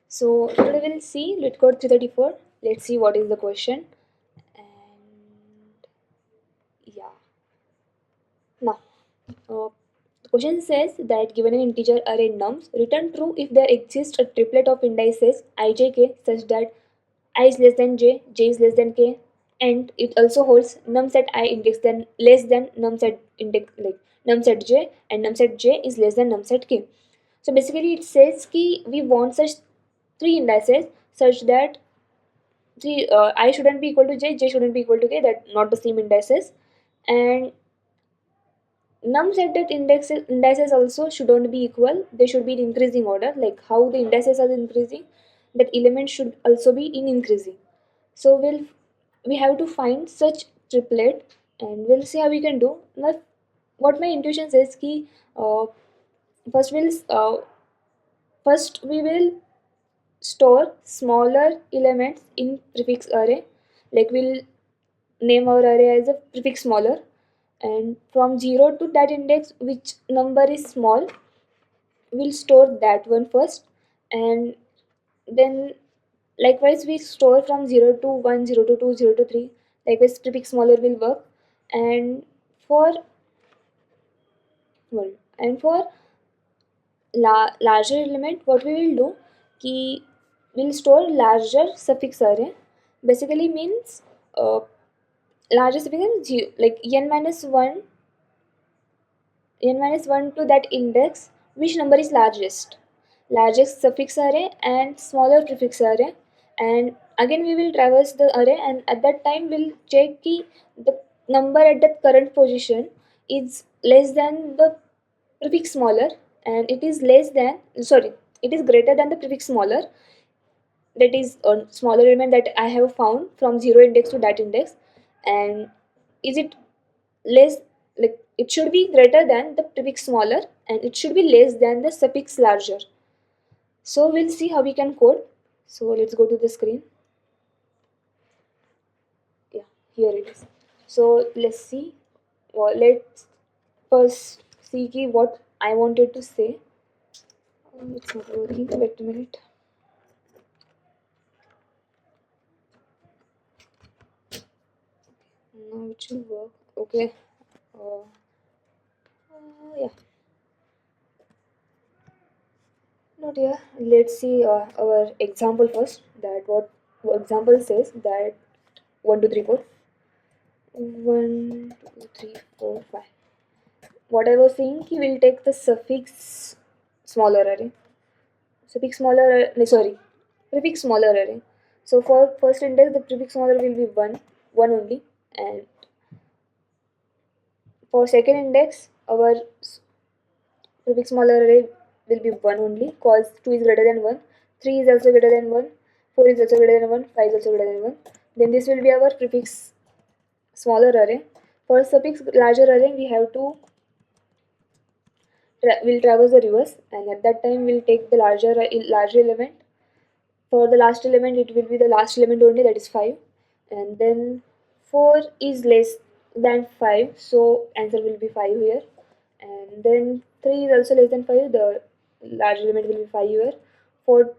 So today we'll see lit code 334. Let's see what is the question. And yeah, now uh, the question says that given an integer array nums, return true if there exists a triplet of indices ijk such that I is less than j is less than k, and it also holds nums at I index then less than nums at index like nums at j, and nums at j is less than nums at k. So basically it says ki we want such three indices such that I shouldn't be equal to j shouldn't be equal to k, that not the same indices, and nums at that indices also shouldn't be equal, they should be in increasing order, like how the indices are increasing, that element should also be in increasing. So we have to find such triplet, and we'll see how we can do. Now what my intuition says ki uh, first we'll first we will store smaller elements in prefix array, like we'll name our array as a prefix smaller, and from 0 to that index which number is small, we'll store that one first, and then likewise we store from 0 to 1, 0 to 2, 0 to 3, likewise prefix smaller will work. And for well, and for larger element what we will do ki we'll store larger suffix array, basically means uh, larger suffix means like n minus 1 to that index which number is largest suffix array and smaller prefix array, and again we will traverse the array, and at that time we'll check ki the number at that current position is less than the prefix smaller, and it is less than, sorry, it is greater than the prefix smaller, that is a smaller element that I have found from 0 index to that index, and is it less, like it should be greater than the prefix smaller and it should be less than the suffix larger. So we'll see how we can code. So let's go to the screen. Yeah, here it is. So let's see. Let's first see what I wanted to say. It's not working. Wait a minute. Now it should work. Okay. Yeah. Not here. Let's see our example first. That what example says that 1, 2, 3, 4. 1, 2, 3, 4, 5. What I was saying, he will take the suffix smaller array. Suffix smaller, sorry, prefix smaller array. So for first index, the prefix smaller will be 1 only, and for second index, our prefix smaller array will be 1 only, cause 2 is greater than 1, 3 is also greater than 1, 4 is also greater than 1, 5 is also greater than 1. Then this will be our prefix smaller array. For suffix larger array, we have to we'll traverse the reverse, and at that time we'll take the larger element. For the last element it will be the last element only, that is 5, and then 4 is less than 5, so answer will be 5 here, and then 3 is also less than 5, the large element will be 5 here. For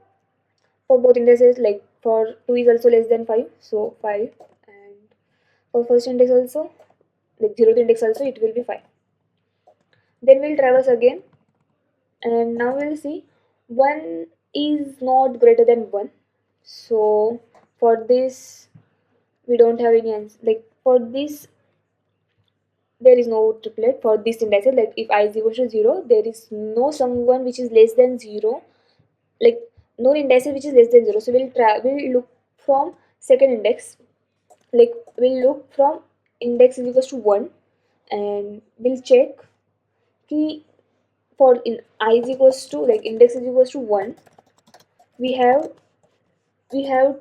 both indices, like for 2 is also less than 5, so 5, and for first index also, like 0th index also, it will be 5. Then we'll traverse again, and now we'll see 1 is not greater than 1, so for this we don't have any answer, like for this there is no triplet for this indices, like if I is equal to 0 there is no someone which is less than 0, like no indices which is less than 0, so we'll look from second index, like we'll look from index is equals to 1, and we'll check key for in I is equals to, like index is equals to 1, we have we have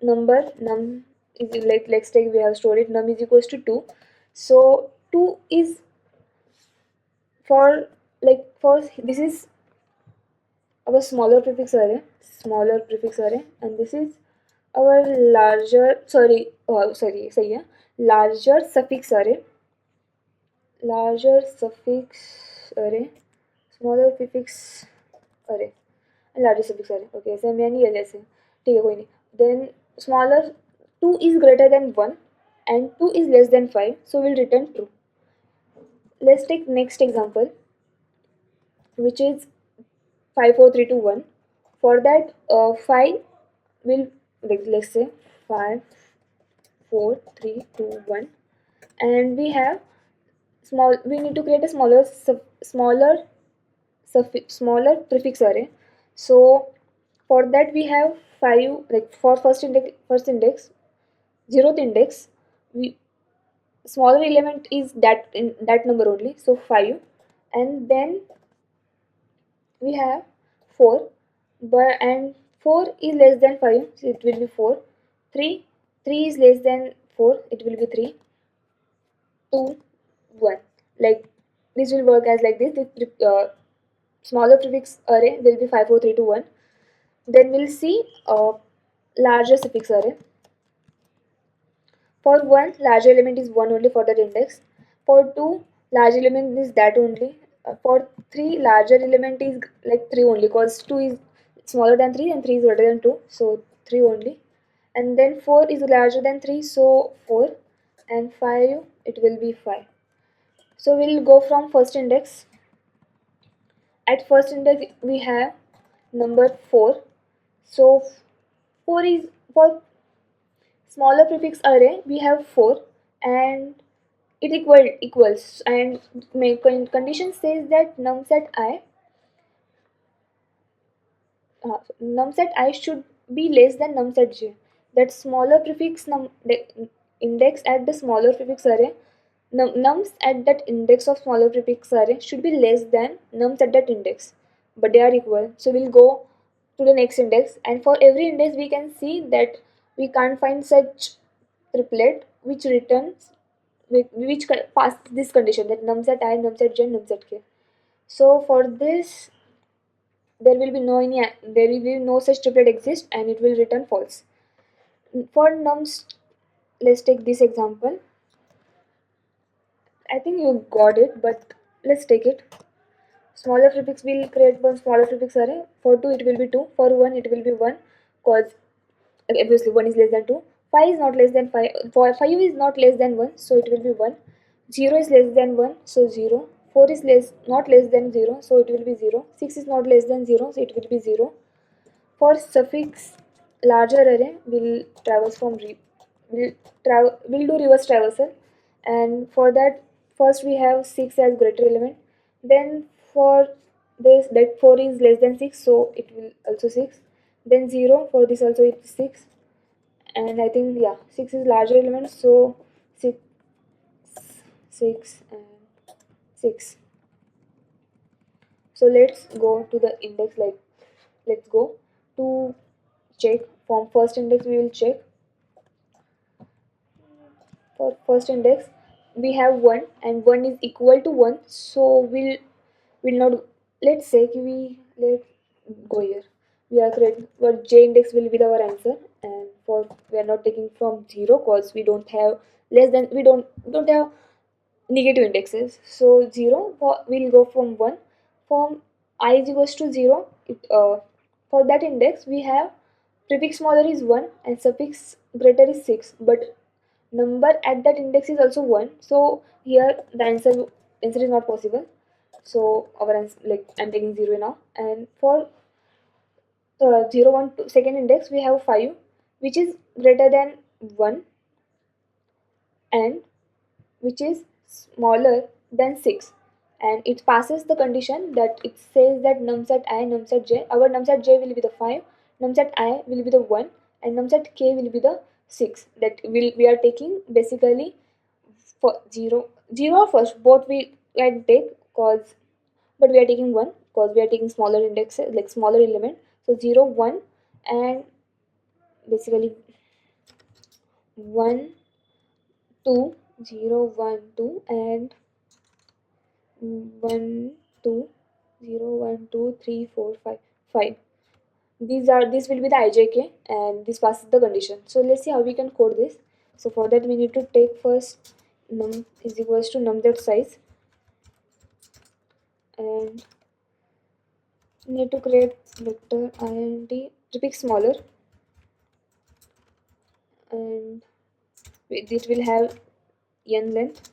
number num is, like let's take we have stored it num is equals to 2, so 2 is for, like for this is our smaller prefix array, and this is our larger, sorry, yeah, larger suffix array, larger suffix array, smaller prefix array, largest suffix अरे okay ऐसे में नहीं है जैसे ठीक है कोई नहीं then smaller 2 is greater than 1 and 2 is less than 5 so we'll return true. Let's take next example which is 5 4 3 2 1. For that 5 will like let's say 5 4 3 2 1 and we have small we need to create a smaller prefix array. So for that we have 5 like for first index 0th index we smaller element is that in that number only so 5 and then we have 4 but and 4 is less than 5 so it will be 4 3 3 is less than 4 it will be 3 2 1 like this will work as like this the smaller prefix array will be 5 4 3 2 1. Then we'll see larger suffix array. For 1 larger element is 1 only for that index. For 2 larger element is that only. For 3 larger element is like 3 only because 2 is smaller than 3 and 3 is greater than 2 so 3 only. And then 4 is larger than 3 so 4 and 5 it will be 5. So we'll go from first index. At first index we have number 4 so 4 is for smaller prefix array we have 4 and it equals and condition says that num set I should be less than num set j. That smaller prefix the index at the smaller prefix array nums at that index of smaller prefix array should be less than nums at that index, but they are equal. So we'll go to the next index, and for every index we can see that we can't find such triplet which returns which passes this condition that nums at I, nums at j, nums at k. So for this there will be no such triplet exist and it will return false. For nums, let's take this example. I think you got it, but let's take it. Smaller prefix will create one smaller prefix array. For 2 it will be 2, for 1 it will be 1 because obviously 1 is less than 2. 5 is not less than 5, for 5 is not less than 1 so it will be 1. 0 is less than 1 so 0. 4 is not less than 0 so it will be 0. 6 is not less than 0 so it will be 0. For suffix larger array will traverse from will do reverse traversal, and for that first we have 6 as greater element. Then for this that 4 is less than 6 so it will also 6. Then 0 for this also it's 6, and I think yeah 6 is larger element so 6 6 and 6. So let's go to the index like let's go to check from first index we will check. For first index we have 1 and 1 is equal to 1 so we'll not let's say let's go here we are creating what j index will be our answer, and for we are not taking from 0 because we don't have less than we don't have negative indexes so 0 we'll go from 1. From I is equals to 0 for that index we have prefix smaller is 1 and suffix greater is 6 but number at that index is also 1 so here the answer is not possible so our answer like I'm taking 0 now. And for 0 1 2 second index we have 5 which is greater than 1 and which is smaller than 6, and it passes the condition that it says that nums at I, nums at j, our nums at j will be the 5, nums at I will be the 1 and nums at k will be the 6. That we are taking basically for 0 first both we can take cause, but we are taking 1 because we are taking smaller indexes like smaller element so 0 1 and basically 1 2 0 1 2 and 1 2 0 1 2 3 4 5 5. This will be the ijk and this passes the condition. So let's see how we can code this. So for that we need to take first num is equals to num dot size, and Need to create vector int prefix smaller, and it will have n length,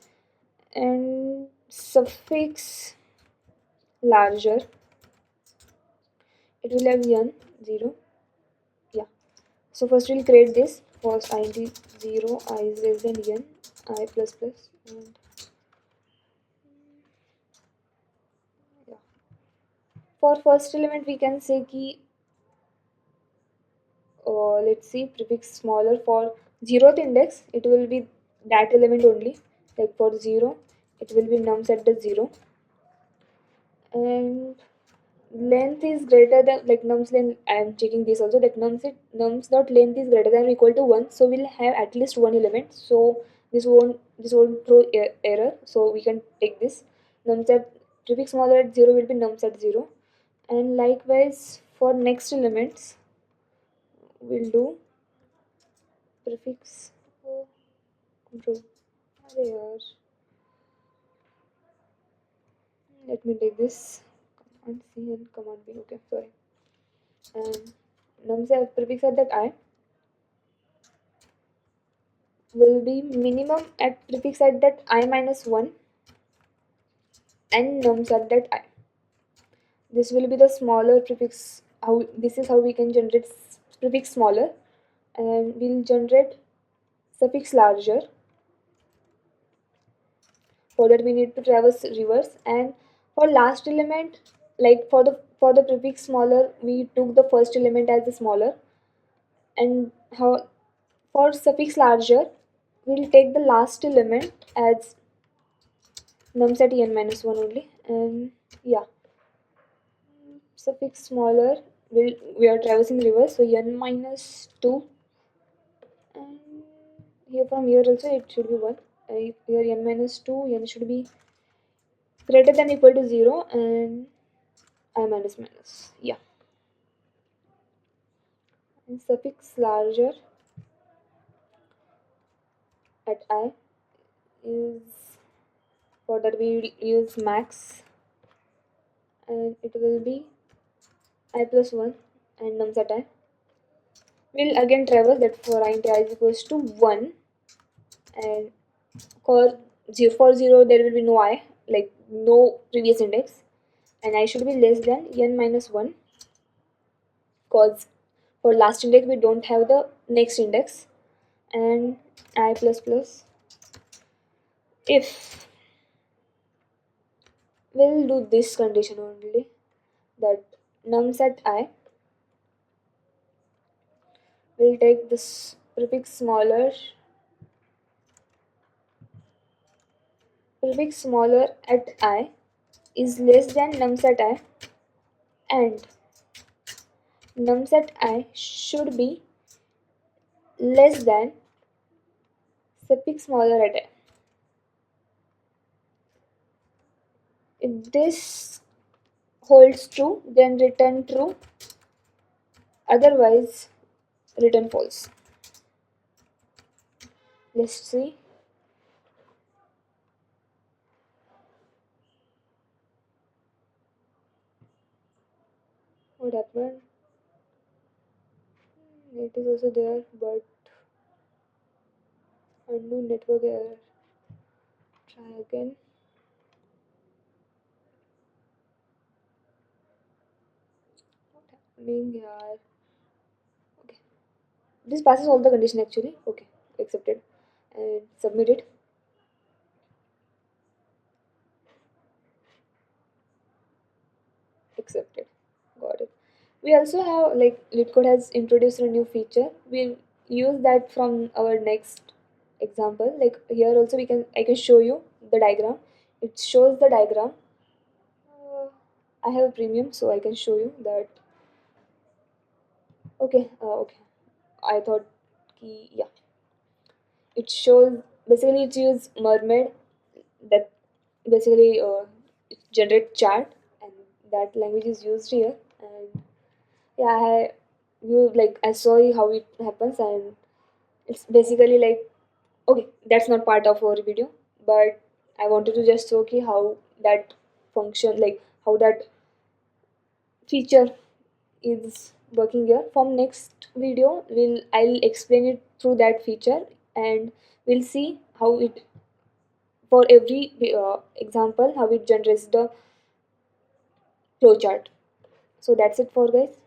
and suffix larger, it will have n 0. Yeah, so first we'll create this. First int 0, I is less than n, I plus plus, and yeah. For first element we can say ki let's see, prefix smaller. For 0th index it will be that element only, like for 0 it will be nums at the 0, and length is greater than, like nums length, I am checking this also, that nums dot length is greater than or equal to 1, so we'll have at least one element, so this won't throw error, so we can take this. Nums at prefix smaller at 0 will be nums at 0, and likewise for next elements we'll do prefix control. अरे यार, let me take this command C and command B. Okay, sorry. And nums at prefix at that I will be minimum at prefix at that I minus 1 and nums at that I. This will be the smaller prefix. How this is how we can generate prefix smaller, and we'll generate suffix larger. For that we need to traverse reverse, and for last element, like for the prefix smaller, we took the first element as the smaller, and how for suffix larger we'll take the last element as nums at n minus 1 only, and yeah, suffix smaller we are traversing reverse, so n minus 2, and here from here also it should be 1. Here n minus 2, n should be greater than equal to 0, and I minus minus, yeah. And suffix larger at I is, for that we will use max, and it will be I plus 1 and nums at I. We'll again traverse that for int I is equals to 1, and for 0 there will be no I, like no previous index, and I should be less than n minus 1, because for last index we don't have the next index, and I plus plus. If we'll do this condition only, that nums at I will take this prefix smaller at I is less than nums at I, and nums at I should be less than suffix smaller at I. If this holds true, then return true, otherwise return false. Let's see. What happened? It is also there, but undo network error. Try again. What happening here? Okay. This passes all the condition actually. Okay, accepted. And submit it. Accepted. Got it. We also have, like, LeetCode has introduced a new feature. We'll use that from our next example. Like here also I can show you the diagram. It shows the diagram. I have a premium, so I can show you that. Okay, okay. I thought yeah. It shows, basically it's use mermaid, that basically it generate chart, and that language is used here, and yeah, I saw how it happens, and it's basically like, okay, that's not part of our video, but I wanted to just show how that function, like how that feature is working here. From next video I'll explain it through that feature, and we'll see how it, for every example, how it generates the flowchart. So that's it for guys.